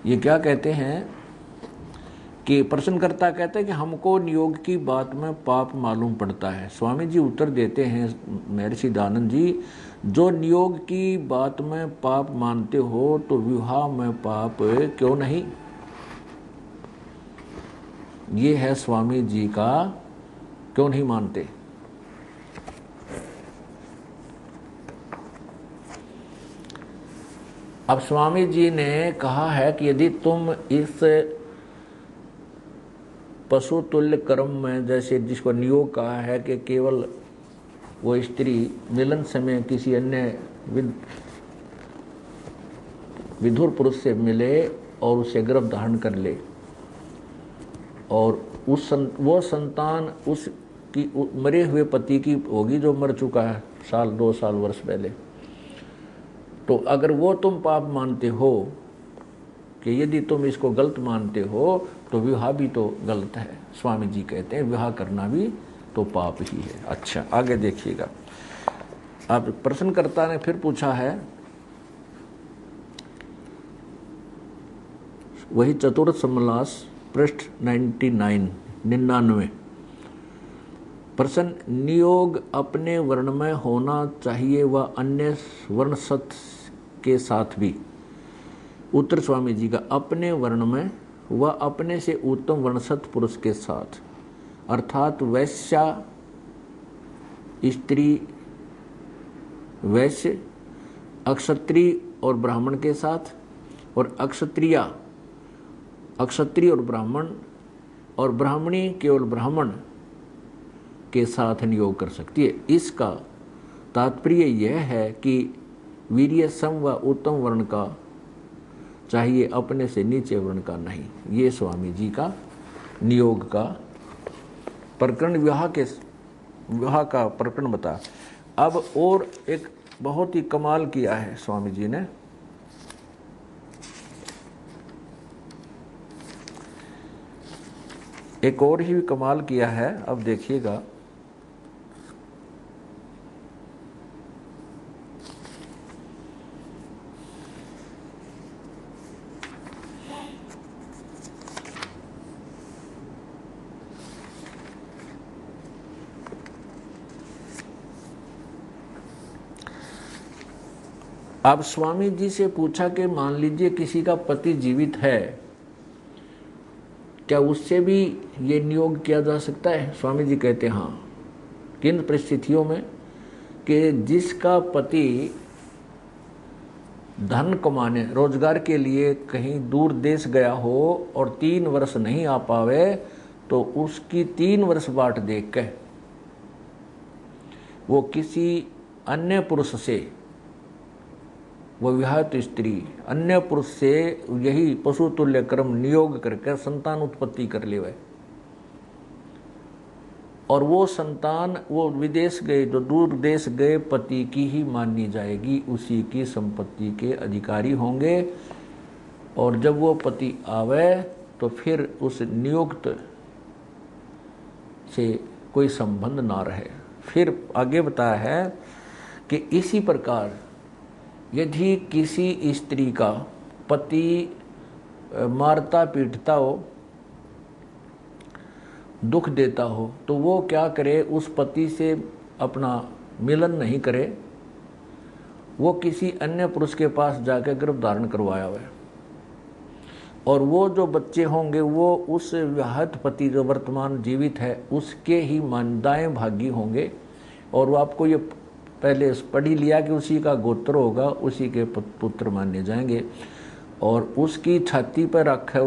ये क्या कहते हैं कि प्रश्नकर्ता कहते हैं कि हमको नियोग की बात में पाप मालूम पड़ता है। स्वामी जी उत्तर देते हैं महर्षि दयानंद जी, जो नियोग की बात में पाप मानते हो तो विवाह में पाप क्यों नहीं। ये है स्वामी जी का क्यों नहीं मानते। अब स्वामी जी ने कहा है कि यदि तुम इस पशु तुल्य कर्म में, जैसे जिसको नियोग कहा है कि केवल वो स्त्री मिलन समय किसी अन्य विधुर पुरुष से मिले और उसे गर्भ धारण कर ले और वो संतान उसकी मरे हुए पति की होगी जो मर चुका है साल 2 साल वर्ष पहले, तो अगर वो तुम पाप मानते हो कि यदि तुम इसको गलत मानते हो तो विवाह भी तो गलत है। स्वामी जी कहते हैं विवाह करना भी तो पाप ही है। अच्छा, आगे देखिएगा। अब प्रश्नकर्ता ने फिर पूछा है, वही चतुर्थ समलास पृष्ठ 99 प्रश्न, नियोग अपने वर्ण में होना चाहिए व अन्य वर्ण सत के साथ भी। उत्तर स्वामी जी का, अपने वर्ण में व अपने से उत्तम वर्णसत पुरुष के साथ, अर्थात वैश्या स्त्री, वैश्य, अक्षत्रिय और ब्राह्मण के साथ, और अक्षत्रिय और ब्राह्मण, और ब्राह्मणी केवल ब्राह्मण के साथ नियोग कर सकती है। इसका तात्पर्य यह है कि वीर्य सम व उत्तम वर्ण का चाहिए, अपने से नीचे वर्ण का नहीं। ये स्वामी जी का नियोग का प्रकरण, विवाह का प्रकरण बता। अब और एक बहुत ही कमाल किया है स्वामी जी ने। एक और ही कमाल किया है, अब देखिएगा। अब स्वामी जी से पूछा कि मान लीजिए किसी का पति जीवित है, क्या उससे भी ये नियोग किया जा सकता है। स्वामी जी कहते हैं हाँ, किन परिस्थितियों में, कि जिसका पति धन कमाने रोजगार के लिए कहीं दूर देश गया हो और 3 वर्ष नहीं आ पावे, तो उसकी 3 वर्ष बाट देख के वो किसी अन्य पुरुष से, वो विवाहित स्त्री अन्य पुरुष से यही पशु तुल्य कर्म नियोग करके संतान उत्पत्ति कर ले, और वो संतान वो विदेश गए, जो दूर देश गए पति की ही मानी जाएगी, उसी की संपत्ति के अधिकारी होंगे। और जब वो पति आवे तो फिर उस नियुक्त से कोई संबंध ना रहे। फिर आगे बताया है कि इसी प्रकार यदि किसी स्त्री का पति मारता पीटता हो, दुख देता हो, तो वो क्या करे, उस पति से अपना मिलन नहीं करे, वो किसी अन्य पुरुष के पास जाकर गर्भ धारण करवाया हुआ है, और वो जो बच्चे होंगे वो उस विवाहित पति जो वर्तमान जीवित है उसके ही दाएं भागी होंगे। और वो आपको ये पहले पढ़ ही लिया कि उसी का गोत्र होगा, उसी के पुत्र माने जाएंगे। और उसकी छाती पर रखे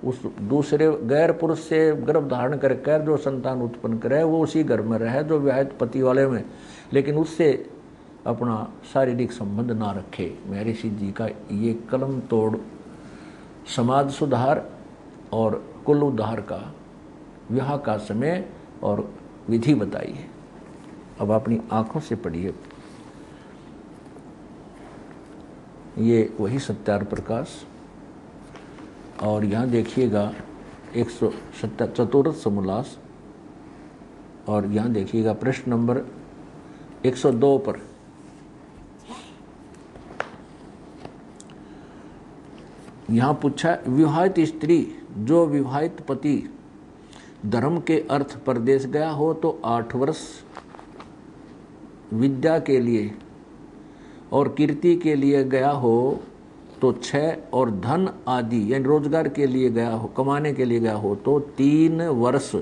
उस दूसरे गैर पुरुष से गर्भ धारण करके जो संतान उत्पन्न करे वो उसी घर में रहे जो विवाहित पति वाले में, लेकिन उससे अपना शारीरिक संबंध ना रखे। महर्षि जी का ये कलम तोड़ समाज सुधार और कुल उद्धार का विवाह का समय और विधि बताई है। अब अपनी आंखों से पढ़िए, ये वही सत्यार प्रकाश। और यहाँ देखिएगा 174 समोल्लास, और यहाँ देखिएगा प्रश्न नंबर 102 पर यहाँ पूछा, विवाहित स्त्री जो विवाहित पति धर्म के अर्थ परदेश गया हो तो 8 वर्ष, विद्या के लिए और कीर्ति के लिए गया हो तो 6, और धन आदि यानी रोजगार के लिए गया हो, कमाने के लिए गया हो तो 3 वर्ष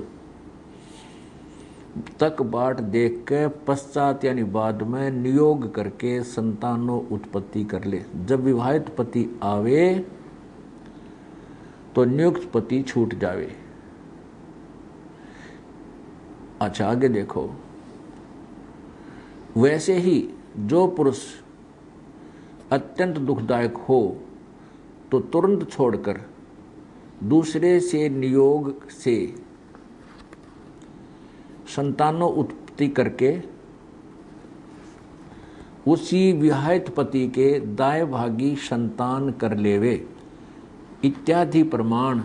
तक बाट देख के पश्चात यानी बाद में नियोग करके संतानों उत्पत्ति कर ले। जब विवाहित पति आवे तो नियुक्त पति छूट जावे। अच्छा आगे देखो, वैसे ही जो पुरुष अत्यंत दुखदायक हो तो तुरंत छोड़कर दूसरे से नियोग से संतानों उत्पत्ति करके उसी विवाहित पति के दाय भागी संतान कर लेवे इत्यादि प्रमाण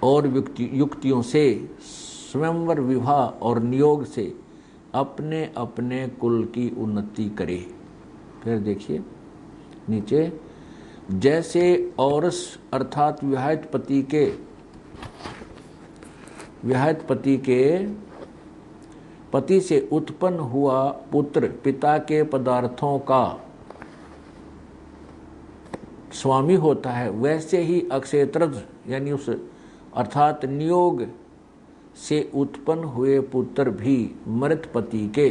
और युक्तियों से स्वयंवर विवाह और नियोग से अपने अपने कुल की उन्नति करे। फिर देखिए नीचे, जैसे औरस अर्थात विवाहित पति के पति से उत्पन्न हुआ पुत्र पिता के पदार्थों का स्वामी होता है, वैसे ही अक्षेत्रज यानी उस अर्थात नियोग से उत्पन्न हुए पुत्र भी मृत पति के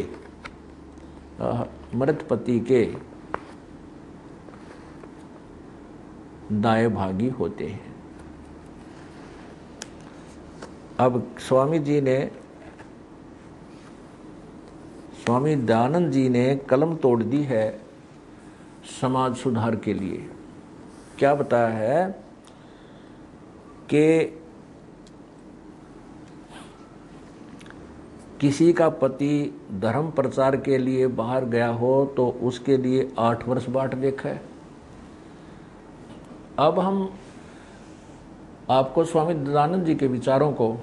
दाय भागी होते हैं। अब स्वामी दयानंद जी ने कलम तोड़ दी है समाज सुधार के लिए। क्या बताया है कि किसी का पति धर्म प्रचार के लिए बाहर गया हो तो उसके लिए 8 वर्ष बाट देखा है। अब हम आपको स्वामी दयानंद जी के विचारों को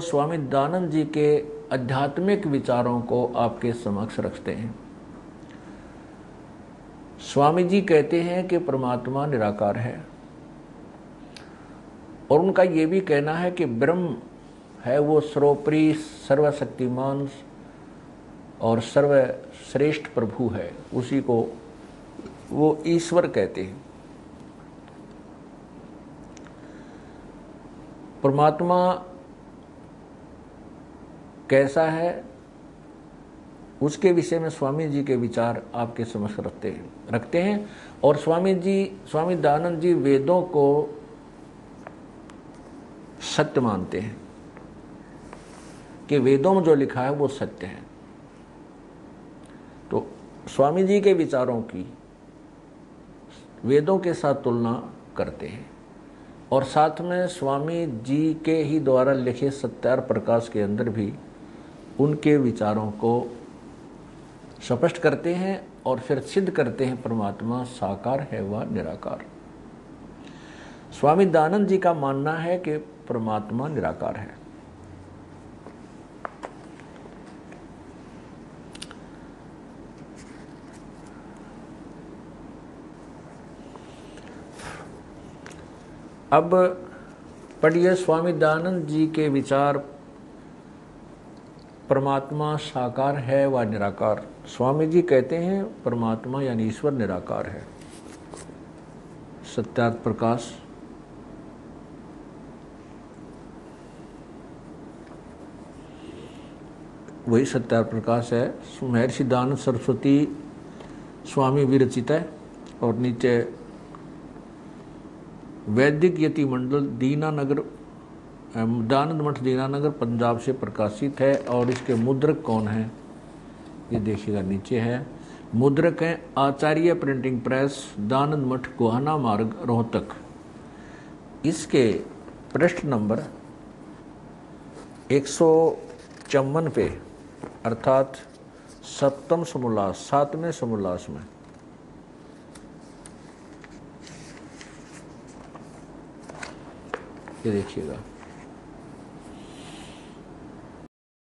स्वामी दयानंद जी के आध्यात्मिक विचारों को आपके समक्ष रखते हैं। स्वामी जी कहते हैं कि परमात्मा निराकार है और उनका ये भी कहना है कि ब्रह्म है वो सर्वोपरि सर्वशक्तिमान और सर्वश्रेष्ठ प्रभु है, उसी को वो ईश्वर कहते हैं। परमात्मा कैसा है उसके विषय में स्वामी जी के विचार आपके समक्ष रखते हैं। और स्वामी दयानंद जी वेदों को सत्य मानते हैं कि वेदों में जो लिखा है वो सत्य है। तो स्वामी जी के विचारों की वेदों के साथ तुलना करते हैं और साथ में स्वामी जी के ही द्वारा लिखे सत्यार प्रकाश के अंदर भी उनके विचारों को स्पष्ट करते हैं और फिर सिद्ध करते हैं परमात्मा साकार है व निराकार। स्वामी दयानंद जी का मानना है कि परमात्मा निराकार है। अब पढ़िए स्वामी दयानंद जी के विचार, परमात्मा साकार है व निराकार। स्वामी जी कहते हैं परमात्मा यानी ईश्वर निराकार है। सत्यार्थ प्रकाश वही सत्यार्थ प्रकाश है। महर्षि दयानंद सरस्वती स्वामी विरचित है और नीचे वैदिक यति मंडल दीनानगर दयानंद मठ दीनानगर पंजाब से प्रकाशित है। और इसके मुद्रक कौन है ये देखिएगा, नीचे है। मुद्रक है आचार्य प्रिंटिंग प्रेस, दयानंद मठ गोहाना मार्ग रोहतक। इसके पृष्ठ नंबर 154 पे अर्थात 7वें समोल्लास में ये देखिएगा।